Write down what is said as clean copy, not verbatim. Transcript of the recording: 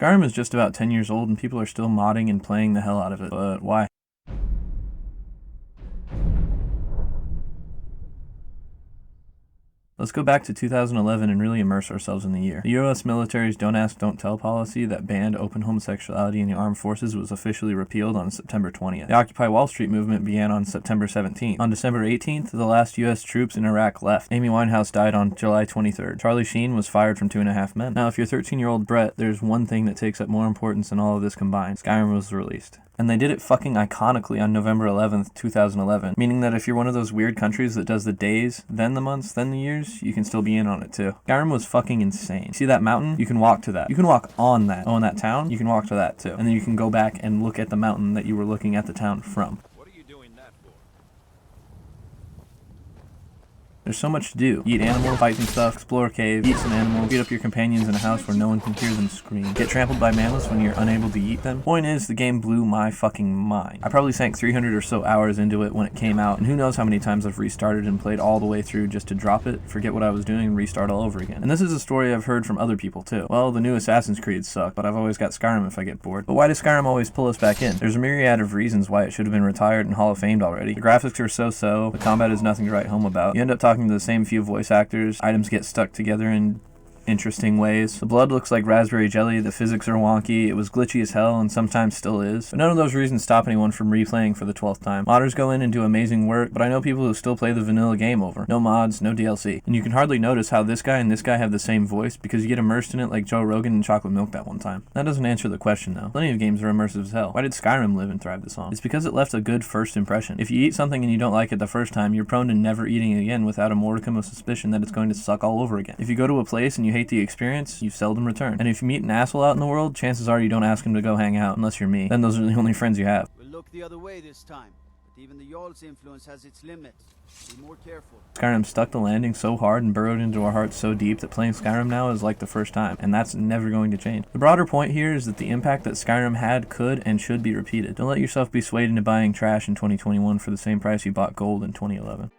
Skyrim is just about 10 years old and people are still modding and playing the hell out of it, but why? Let's go back to 2011 and really immerse ourselves in the year. The US military's Don't Ask, Don't Tell policy that banned open homosexuality in the armed forces was officially repealed on September 20th. The Occupy Wall Street movement began on September 17th. On December 18th, the last US troops in Iraq left. Amy Winehouse died on July 23rd. Charlie Sheen was fired from 2.5 Men. Now, if you're 13-year-old Brett, there's one thing that takes up more importance than all of this combined. Skyrim was released. And they did it fucking iconically on November 11th, 2011, meaning that if you're one of those weird countries that does the days, then the months, then the years, you can still be in on it too. Skyrim was fucking insane. See that mountain? You can walk to that. You can walk on that. Oh, in that town? You can walk to that too. And then you can go back and look at the mountain that you were looking at the town from. There's so much to do. Eat animals, fight some stuff, explore caves, eat some animals, beat up your companions in a house where no one can hear them scream, get trampled by mammoths when you're unable to eat them. Point is, the game blew my fucking mind. I probably sank 300 or so hours into it when it came out, and who knows how many times I've restarted and played all the way through just to drop it, forget what I was doing, and restart all over again. And this is a story I've heard from other people too. Well, the new Assassin's Creed suck, but I've always got Skyrim if I get bored. But why does Skyrim always pull us back in? There's a myriad of reasons why it should have been retired and Hall of Famed already. The graphics are so-so, the combat is nothing to write home about. You end up talking to the same few voice actors, items get stuck together in interesting ways. The blood looks like raspberry jelly, the physics are wonky, it was glitchy as hell and sometimes still is. But none of those reasons stop anyone from replaying for the 12th time. Modders go in and do amazing work, but I know people who still play the vanilla game over. No mods, no DLC. And you can hardly notice how this guy and this guy have the same voice because you get immersed in it like Joe Rogan and Chocolate Milk that one time. That doesn't answer the question though. Plenty of games are immersive as hell. Why did Skyrim live and thrive this long? It's because it left a good first impression. If you eat something and you don't like it the first time, you're prone to never eating it again without a modicum of suspicion that it's going to suck all over again. If you go to a place and you hate the experience, you seldom return. And if you meet an asshole out in the world, chances are you don't ask him to go hang out, unless you're me. Then those are the only friends you have. We'll look the other way this time, but even the Jarl's influence has its limits. Be more careful. Skyrim stuck the landing so hard and burrowed into our hearts so deep that playing Skyrim now is like the first time, and that's never going to change. The broader point here is that the impact that Skyrim had could and should be repeated. Don't let yourself be swayed into buying trash in 2021 for the same price you bought gold in 2011.